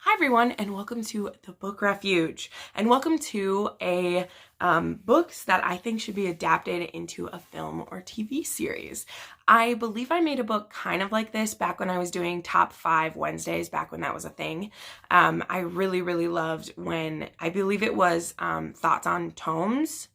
Hi everyone, and welcome to the book Refuge, and welcome to a books that I think should be adapted into a film or TV series. I believe I made a book kind of like this back when I was doing top 5 Wednesdays, back when that was a thing. I really loved when, I believe it was Thoughts on Tomes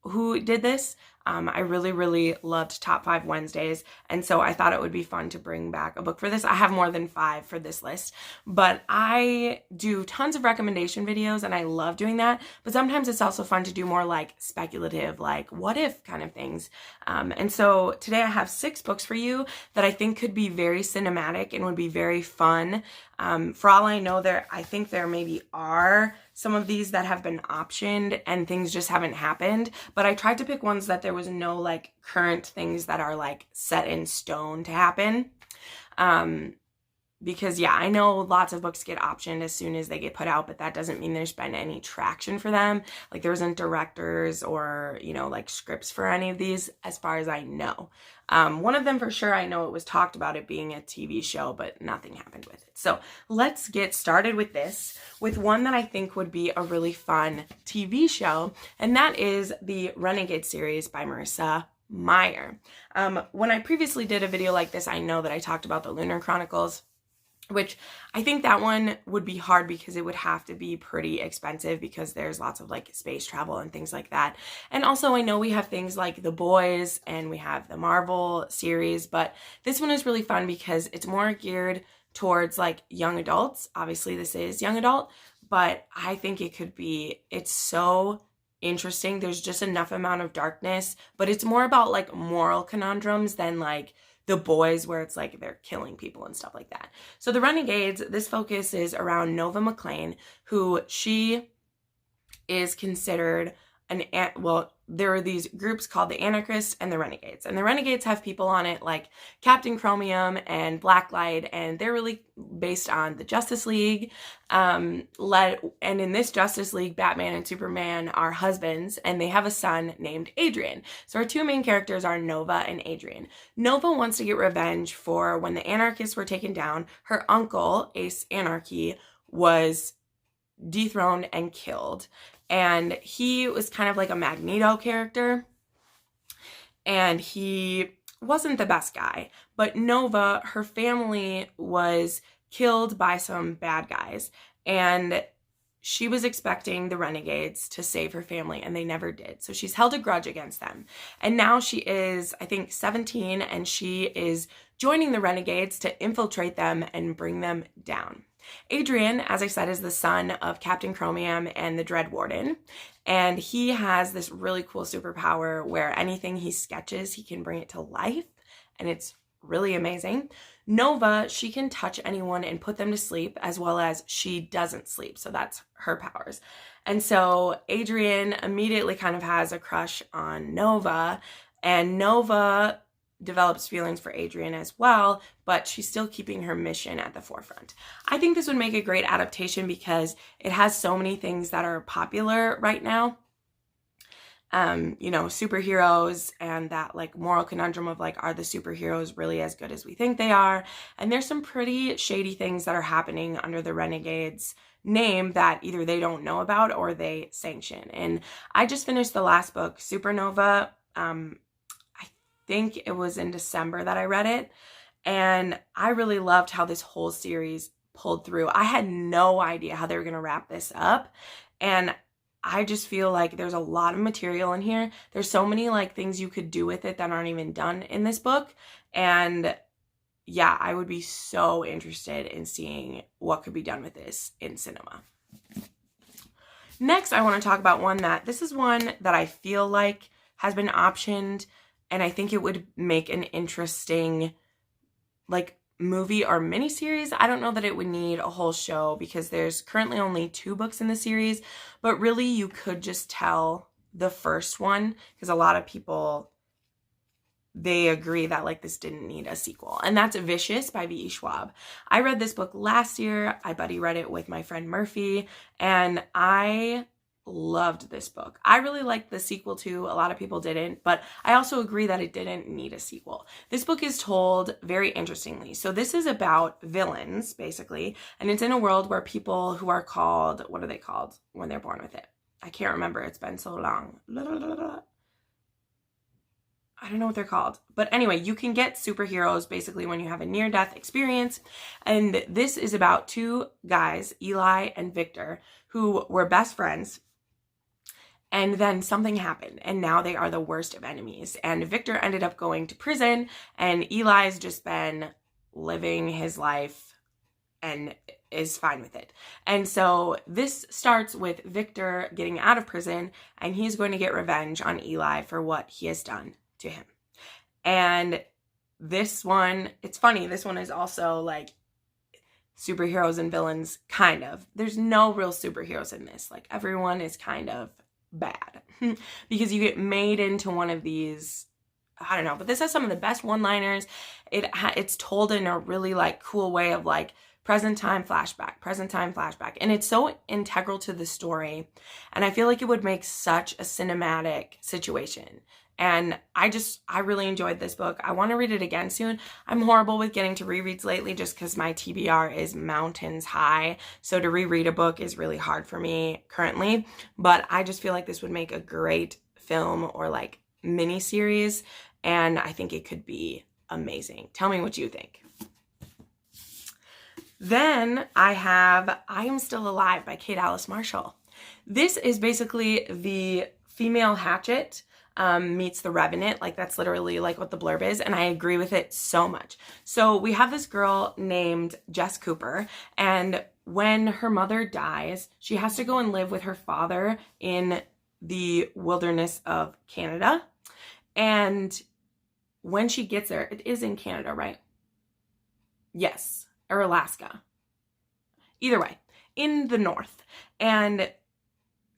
who did this. I really loved Top 5 Wednesdays, and so I thought it would be fun to bring back a book for this. I have more than 5 for this list, but I do tons of recommendation videos, and I love doing that, but sometimes it's also fun to do more like speculative, like what if kind of things. And so today I have 6 books for you that I think could be very cinematic and would be very fun. For all I know, I think there maybe are some of these that have been optioned and things just haven't happened, but I tried to pick ones that there was no like current things that are like set in stone to happen. Because yeah, I know lots of books get optioned as soon as they get put out, but that doesn't mean there's been any traction for them. Like there isn't directors or, like scripts for any of these as far as I know. One of them for sure, I know it was talked about it being a TV show, but nothing happened with it. So let's get started with this, with one that I think would be a really fun TV show, and that is the Runagate series by Marissa Meyer. When I previously did a video like this, I know that I talked about the Lunar Chronicles, which I think that one would be hard because it would have to be pretty expensive because there's lots of like space travel and things like that. And also I know we have things like The Boys and we have the Marvel series, but this one is really fun because it's more geared towards like young adults. Obviously this is young adult, but I think it's so interesting. There's just enough amount of darkness, but it's more about like moral conundrums than like The Boys, where it's like they're killing people and stuff like that. So the Renegades, this focus is around Nova McClain, who she is considered there are these groups called the Anarchists and the Renegades. And the Renegades have people on it like Captain Chromium and Blacklight, and they're really based on the Justice League. And in this Justice League, Batman and Superman are husbands, and they have a son named Adrian. So our 2 main characters are Nova and Adrian. Nova wants to get revenge for when the Anarchists were taken down. Her uncle, Ace Anarchy, was dethroned and killed. And he was kind of like a Magneto character, and he wasn't the best guy. But Nova, her family was killed by some bad guys, and she was expecting the Renegades to save her family, and they never did. So she's held a grudge against them. And now she is, I think, 17, and she is joining the Renegades to infiltrate them and bring them down. Adrian, as I said, is the son of Captain Chromium and the Dread Warden, and he has this really cool superpower where anything he sketches, he can bring it to life, and it's really amazing. Nova, she can touch anyone and put them to sleep, as well as she doesn't sleep, so that's her powers. And so Adrian immediately kind of has a crush on Nova, and Nova develops feelings for Adrian as well, but she's still keeping her mission at the forefront. I think this would make a great adaptation because it has so many things that are popular right now. Superheroes and that like moral conundrum of like, are the superheroes really as good as we think they are? And there's some pretty shady things that are happening under the Renegades name that either they don't know about or they sanction. And I just finished the last book, Supernova. I think it was in December that I read it, and I really loved how this whole series pulled through. I had no idea how they were going to wrap this up, and I just feel like there's a lot of material in here. There's so many like things you could do with it that aren't even done in this book, and yeah, I would be so interested in seeing what could be done with this in cinema. Next, I want to talk about this is one that I feel like has been optioned, and I think it would make an interesting like movie or miniseries. I don't know that it would need a whole show because there's currently only 2 books in the series, but really you could just tell the first one because a lot of people, they agree that like this didn't need a sequel, and that's Vicious by V.E. Schwab. I read this book last year. I buddy read it with my friend Murphy, and I loved this book. I really liked the sequel too. A lot of people didn't, but I also agree that it didn't need a sequel. This book is told very interestingly. So this is about villains, basically, and it's in a world where people who are called, what are they called when they're born with it? I can't remember. It's been so long. I don't know what they're called. But anyway, you can get superheroes basically when you have a near-death experience. And this is about two guys, Eli and Victor, who were best friends. And then something happened, and now they are the worst of enemies. And Victor ended up going to prison, and Eli's just been living his life and is fine with it. And so this starts with Victor getting out of prison, and he's going to get revenge on Eli for what he has done to him. And this one, it's funny, this one is also like superheroes and villains, kind of. There's no real superheroes in this. Like, everyone is kind of bad because you get made into one of these, I don't know, but this has some of the best one-liners. It's told in a really like cool way of like present time flashback, and it's so integral to the story, and I feel like it would make such a cinematic situation. And I really enjoyed this book. I want to read it again soon. I'm horrible with getting to rereads lately just because my TBR is mountains high. So to reread a book is really hard for me currently. But I just feel like this would make a great film or like mini series. And I think it could be amazing. Tell me what you think. Then I have I Am Still Alive by Kate Alice Marshall. This is basically the female Hatchet meets the Revenant. Like, that's literally like what the blurb is, and I agree with it so much. So we have this girl named Jess Cooper, and when her mother dies, she has to go and live with her father in the wilderness of Canada. And when she gets there, it is in Canada, right? Yes, or Alaska. Either way, in the north. And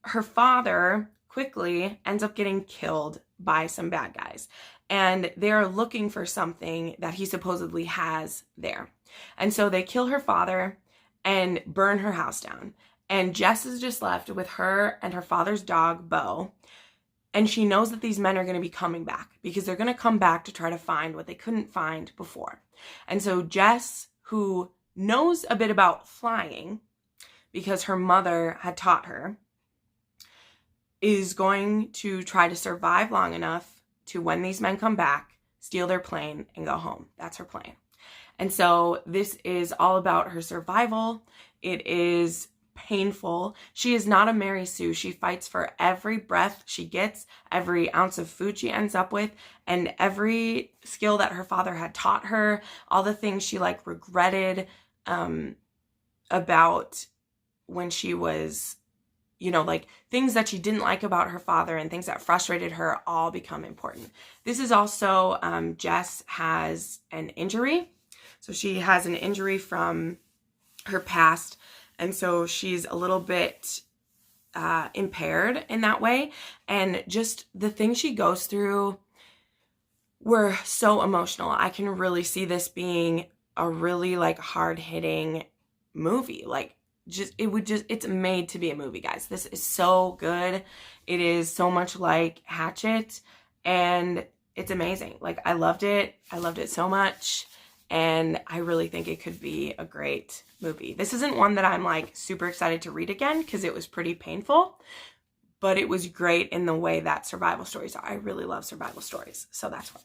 her father quickly ends up getting killed by some bad guys. And they're looking for something that he supposedly has there. And so they kill her father and burn her house down. And Jess is just left with her and her father's dog, Bo. And she knows that these men are going to be coming back because they're going to come back to try to find what they couldn't find before. And so Jess, who knows a bit about flying because her mother had taught her, is going to try to survive long enough to, when these men come back, steal their plane and go home. That's her plan. And so this is all about her survival. It is painful. She is not a Mary Sue. She fights for every breath she gets, every ounce of food she ends up with, and every skill that her father had taught her, all the things she like regretted about when she was, you know, like things that she didn't like about her father and things that frustrated her all become important. This is also, Jess has an injury. So she has an injury from her past. And so she's a little bit impaired in that way. And just the things she goes through were so emotional. I can really see this being a really like hard-hitting movie. Like, it's made to be a movie, guys. This is so good. It is so much like Hatchet, and it's amazing. Like, I loved it. I loved it so much, and I really think it could be a great movie. This isn't one that I'm like super excited to read again because it was pretty painful, but it was great in the way that survival stories are. I really love survival stories, so that's why.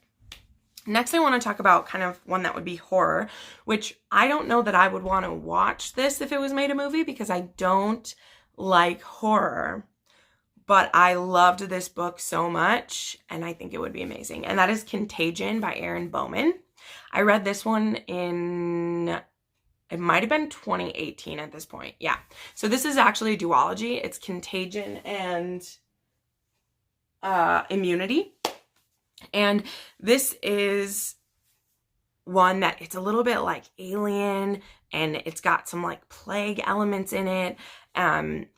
Next, I want to talk about kind of one that would be horror, which I don't know that I would want to watch this if it was made a movie because I don't like horror, but I loved this book so much and I think it would be amazing. And that is Contagion by Erin Bowman. I read this one in, it might have been 2018 at this point. Yeah. So this is actually a duology. It's Contagion and Immunity. And this is one that it's a little bit like Alien, and it's got some like plague elements in it,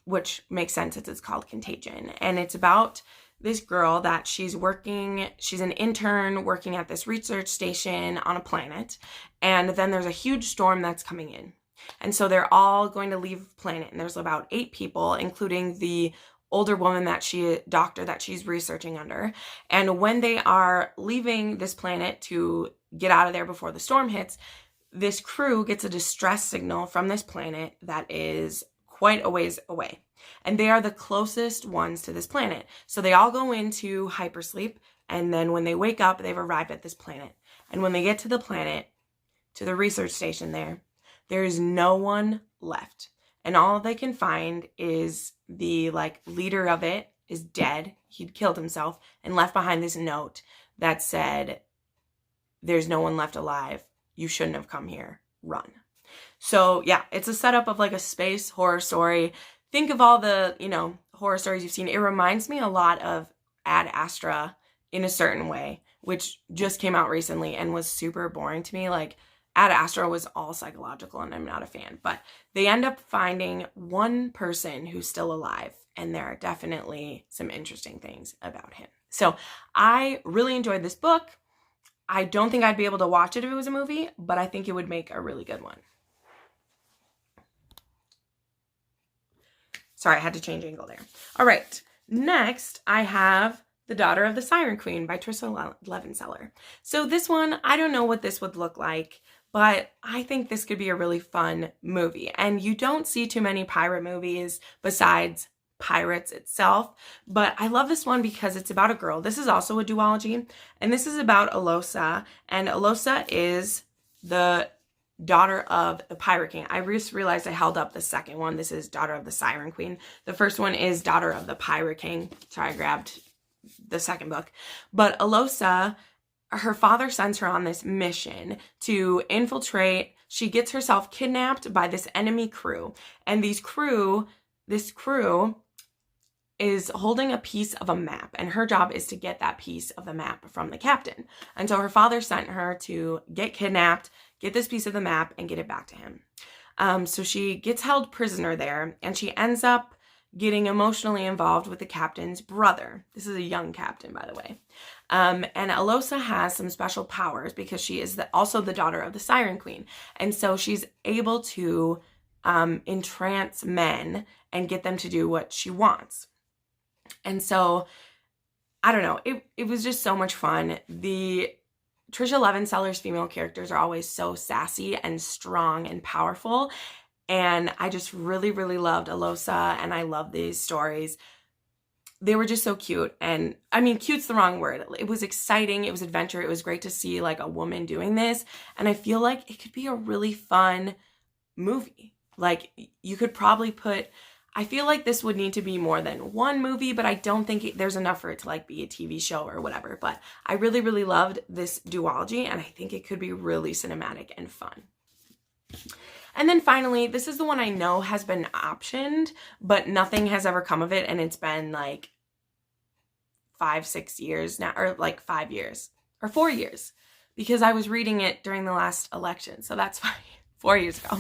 which makes sense since it's called Contagion. And it's about this girl that she's an intern working at this research station on a planet, and then there's a huge storm that's coming in. And so they're all going to leave the planet, and there's about 8 people, including the older woman doctor that she's researching under. And when they are leaving this planet to get out of there before the storm hits, this crew gets a distress signal from this planet that is quite a ways away. And they are the closest ones to this planet. So they all go into hypersleep, and then when they wake up, they've arrived at this planet. And when they get to the planet, to the research station there is no one left. And all they can find is the leader of it is dead. He'd killed himself and left behind this note that said, "There's no one left alive. You shouldn't have come here. Run." So yeah, it's a setup of a space horror story. Think of all the, horror stories you've seen. It reminds me a lot of Ad Astra in a certain way, which just came out recently and was super boring to me. Ad Astra was all psychological and I'm not a fan, but they end up finding one person who's still alive, and there are definitely some interesting things about him. So I really enjoyed this book. I don't think I'd be able to watch it if it was a movie, but I think it would make a really good one. Sorry, I had to change angle there. All right, next I have The Daughter of the Siren Queen by Trisha Levenseller. So this one, I don't know what this would look like, but I think this could be a really fun movie. And you don't see too many pirate movies besides Pirates itself, but I love this one because it's about a girl. This is also a duology, and this is about Alosa, and Alosa is the daughter of the Pirate King. I just realized I held up the second one. This is Daughter of the Siren Queen. The first one is Daughter of the Pirate King. Sorry, I grabbed the second book. But Alosa, her father sends her on this mission to infiltrate. She gets herself kidnapped by this enemy crew, and this crew is holding a piece of a map, and her job is to get that piece of the map from the captain. And so her father sent her to get kidnapped, get this piece of the map, and get it back to him. So she gets held prisoner there, and she ends up getting emotionally involved with the captain's brother. This is a young captain, by the way. And Alosa has some special powers because she is also the daughter of the Siren Queen. And so she's able to entrance men and get them to do what she wants. And so, I don't know, it was just so much fun. The Trisha Levenseller's female characters are always so sassy and strong and powerful. And I just really, really loved Alosa, and I love these stories. They were just so cute. And I mean, cute's the wrong word. It was exciting. It was adventure. It was great to see a woman doing this. And I feel like it could be a really fun movie. You could probably I feel like this would need to be more than one movie, but I don't think there's enough for it to be a TV show or whatever. But I really, really loved this duology, and I think it could be really cinematic and fun. And then finally, this is the one I know has been optioned, but nothing has ever come of it, and it's been 5-6 years now, or 5 years, or 4 years, because I was reading it during the last election, so that's fine. 4 years ago.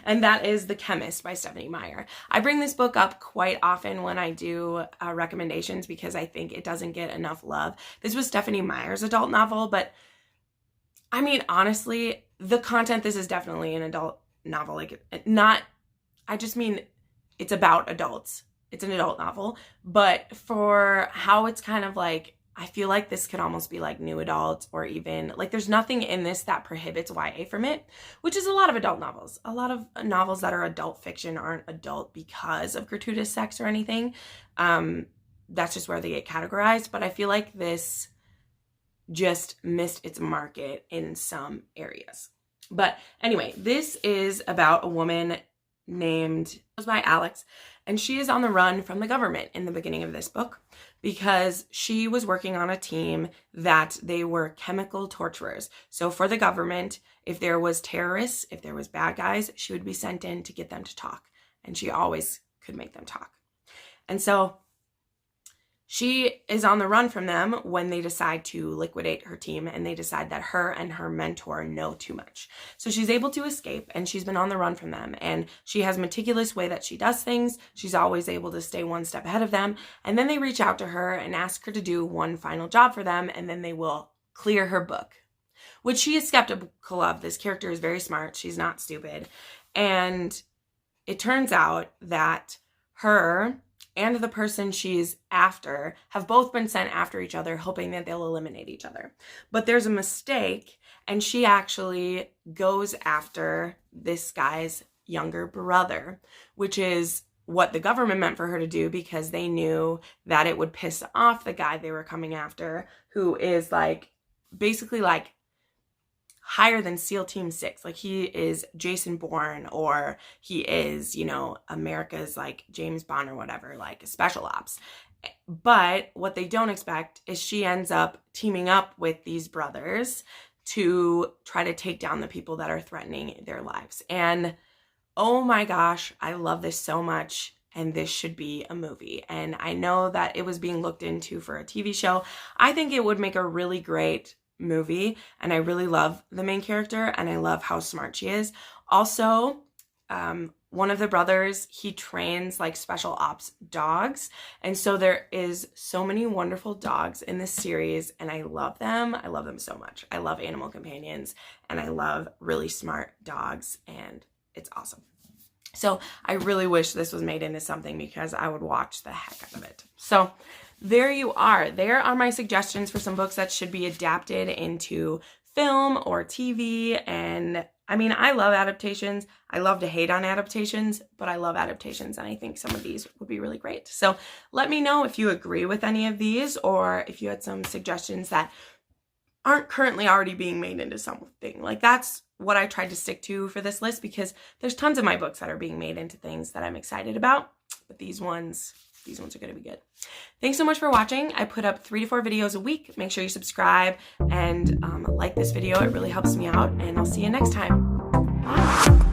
And that is The Chemist by Stephenie Meyer. I bring this book up quite often when I do recommendations because I think it doesn't get enough love. This was Stephenie Meyer's adult novel, but I mean, honestly, the content, this is definitely an adult novel. I just mean it's about adults. It's an adult novel, but for how it's kind of I feel like this could almost be new adult, or even there's nothing in this that prohibits YA from it, which is a lot of adult novels. A lot of novels that are adult fiction aren't adult because of gratuitous sex or anything. That's just where they get categorized. But I feel like this just missed its market in some areas. But anyway, this is about a woman named, goes by Alex, and she is on the run from the government in the beginning of this book because she was working on a team that they were chemical torturers. So for the government, if there was terrorists, if there was bad guys, she would be sent in to get them to talk, and she always could make them talk. And so she is on the run from them when they decide to liquidate her team, and they decide that her and her mentor know too much. So she's able to escape, and she's been on the run from them, and she has a meticulous way that she does things. She's always able to stay one step ahead of them, and then they reach out to her and ask her to do one final job for them, and then they will clear her book, which she is skeptical of. This character is very smart. She's not stupid. And it turns out that her and the person she's after have both been sent after each other, hoping that they'll eliminate each other. But there's a mistake, and she actually goes after this guy's younger brother, which is what the government meant for her to do, because they knew that it would piss off the guy they were coming after, who is like basically like higher than SEAL Team 6. Like, he is Jason Bourne, or he is, you know, America's like James Bond or whatever, like special ops. But what they don't expect is she ends up teaming up with these brothers to try to take down the people that are threatening their lives. And oh my gosh, I love this so much. And this should be a movie. And I know that it was being looked into for a TV show. I think it would make a really great movie, and I really love the main character, and I love how smart she is. Also, one of the brothers, he trains like special ops dogs, and so there is so many wonderful dogs in this series, and I love them. I love them so much. I love animal companions, and I love really smart dogs, and it's awesome. So I really wish this was made into something, because I would watch the heck out of it. So there you are. There are my suggestions for some books that should be adapted into film or TV. And I mean, I love adaptations. I love to hate on adaptations, but I love adaptations, and I think some of these would be really great. So let me know if you agree with any of these, or if you had some suggestions that aren't currently already being made into something. Like, that's what I tried to stick to for this list, because there's tons of my books that are being made into things that I'm excited about, but these ones are going to be good. Thanks so much for watching. I put up 3 to 4 videos a week. Make sure you subscribe and like this video. It really helps me out, and I'll see you next time. Bye.